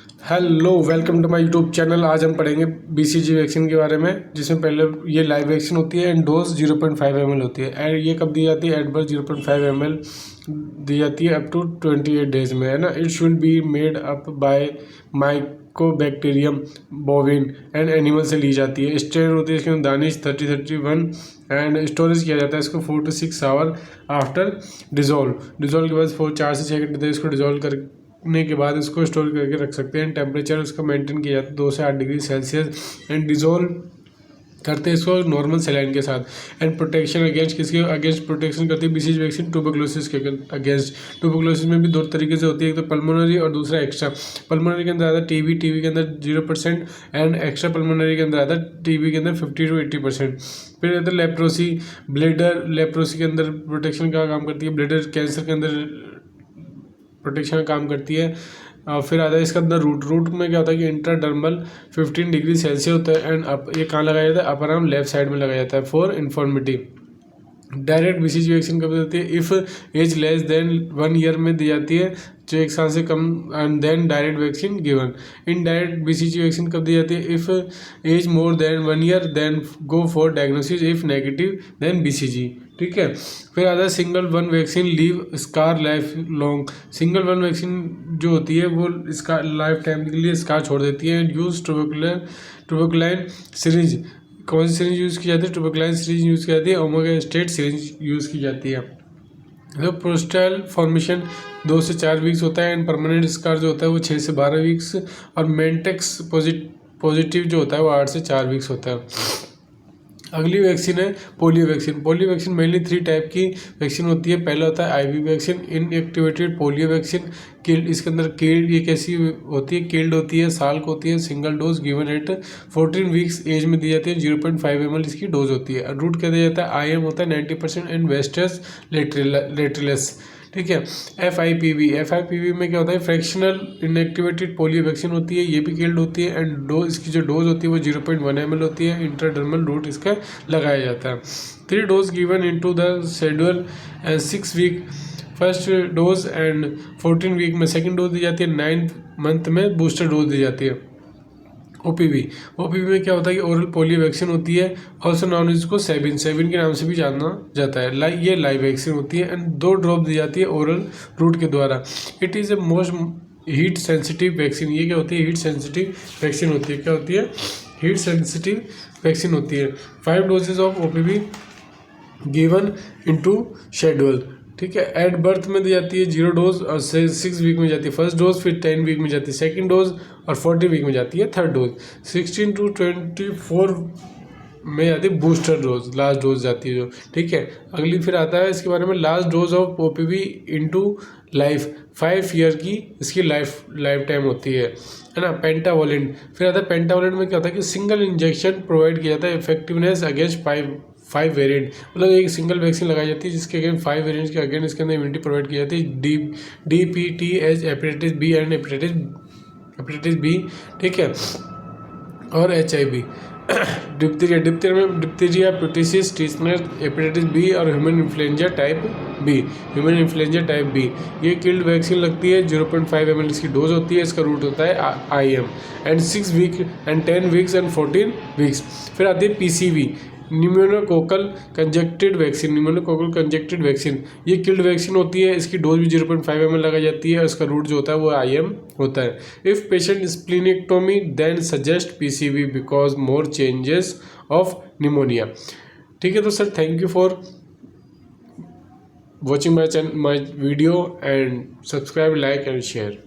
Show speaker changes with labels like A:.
A: Hello, welcome to my YouTube channel. आज हम पढ़ेंगे बीसीजी वैक्सीन के बारे में, जिसमें पहले ये लाइव वैक्सीन होती है एंड डोज 0.5 ml होती है। एंड ये कब दी जाती है? एट बर्थ 0.5 ml दी जाती है अप टू 28 डेज में, है ना। It should be made up by Mycobacterium बोविन and animal से ली जाती है। स्ट्रेन होती है इसके दानिश 3031 एंड स्टोरेज किया जाता है इसको 4 to 6 आवर आफ्टर डिजोल्व के बाद 4 से 6 घंटे तक इसको डिजोल्व करने के बाद इसको स्टोर करके रख सकते हैं। टेम्परेचर उसका मेंटेन किया जाता है 2 से 8 डिग्री सेल्सियस एंड डिजोल्व करते हैं इसको नॉर्मल सलाइन के साथ। एंड प्रोटेक्शन अगेंस्ट किसके अगेंस्ट प्रोटेक्शन करती है बीसीजी वैक्सीन? ट्यूबरकुलोसिस के अगेंस्ट। ट्यूबरकुलोसिस में भी दो तरीके से होती है, एक तो पल्मोनरी और दूसरा एक्स्ट्रा। पल्मोनरी के अंदर आता है टीबी के अंदर 0% एंड एक्स्ट्रा पल्मोनरी के अंदर आता है टीबी के अंदर 50 to 80%। फिर आता है लेप्रोसी, ब्लेडर। लेप्रोसी के अंदर प्रोटेक्शन का काम करती है, ब्लेडर कैंसर के अंदर प्रोटेक्शन का काम करती है। फिर आता है इसके अंदर रूट में क्या होता है कि इंट्राडर्मल 15 डिग्री सेल्सियस होता है एंड ये कहाँ लगाया जाता है? अपर आर्म लेफ्ट साइड में लगाया जाता है for infirmity. Direct BCG vaccine कब देती है? If age less than 1 year में दी जाती है, जो 1 साल से कम, and then direct vaccine given. Indirect BCG vaccine कब दी जाती है? If age more than 1 year then go for diagnosis, if negative then BCG. ठीक है। फिर आता है single one vaccine leave scar life long. Single one vaccine जो होती है वो इसका लाइफ टाइम के लिए स्कार छोड़ देती है। Use tuberculin syringe. कौन सी सिरिंज यूज़ की जाती है? ट्यूबरकुलाइन सिरिंज यूज़ की जाती है। ओमेगा स्टेट सिरिंज यूज़ की जाती है। तो प्रोस्टल फॉर्मेशन 2 से 4 वीक्स होता है एंड परमानेंट स्कार जो होता है वो 6 से 12 वीक्स, और मेंटेक्स पॉजिटिव जो होता है वो 8 से 4 वीक्स होता है। अगली वैक्सीन है polio vaccine. Polio vaccine mainly 3 type की वैक्सीन होती है। पहला होता है IV vaccine, inactivated polio vaccine. Killed, इसके अंदर किल्ड ये कैसी होती है? किल्ड होती है, साल्क होती है, single dose given at 14 weeks age में दी जाती है। 0.5 ml इसकी डोज होती है। रूट क्या दिया जाता है? IM होता है 90% एंड वेस्टर्स लेटरलिस। ठीक है। FIPV में क्या होता है? फ्रैक्शनल इनएक्टिवेटेड पोलियो वैक्सीन होती है, ये भी किल्ड होती है एंड इसकी जो डोज होती है वो 0.1 ml होती है। इंट्राडर्मल रूट इसका लगाया जाता है। 3 dose given into the schedule 6 week first dose and 14 week में सेकेंड डोज दी जाती है। 9th मंथ में बूस्टर डोज दी जाती है। ओपीवी में क्या होता है कि ओरल पोलियो वैक्सीन होती है, ऑल्सो नॉन इसको सेविन के नाम से भी जाना जाता है। ये लाइव वैक्सीन होती है एंड 2 ड्रॉप दी जाती है ओरल रूट के द्वारा। It is a most heat sensitive vaccine. ये क्या होती है? हीट सेंसिटिव वैक्सीन होती है। क्या होती है? हीट सेंसिटिव वैक्सीन होती है। 5 doses of OPV given into schedule. ठीक है। एट बर्थ में दी जाती है 0 डोज और 6 वीक में जाती है फर्स्ट डोज, फिर 10 वीक में जाती है सेकंड डोज और 40 वीक में जाती है थर्ड डोज। 16 to 24 में जाती है बूस्टर डोज, लास्ट डोज जाती है जो। ठीक है। अगली फिर आता है इसके बारे में last dose of OPV into life, 5 year की इसकी लाइफ टाइम होती है ना। पेंटावोलेंट फिर आता है। पेंटावोलेंट में क्या होता है कि सिंगल इंजेक्शन प्रोवाइड किया जाता है, इफेक्टिवनेस अगेंस्ट 5 वेरिएंट, मतलब एक सिंगल वैक्सीन लगाई जाती है जिसके अगेंस्ट 5 वेरिएंट्स के अगेंस्ट इसके अंदर इम्यूनिटी प्रोवाइड की जाती है। DPTH hepatitis B and hepatitis B. ठीक है। और HIV। Diphtheria pertussis tetanus hepatitis B और ह्यूमन इन्फ्लुएंजा टाइप बी। ये किल्ड वैक्सीन लगती है। 0.5 ml इसकी डोज होती है। इसका रूट होता है IM and 6 week and 10 weeks and 14 weeks. फिर आती है PCV न्यूमोकोकल कंजक्टेड वैक्सीन। ये किल्ड वैक्सीन होती है। इसकी डोज भी 0.5 ml लगाई जाती है और इसका रूट जो होता है वो IM होता है। If patient splenectomy then suggest PCV because more changes of pneumonia. ठीक है। तो sir thank you for watching my video and subscribe, like and share.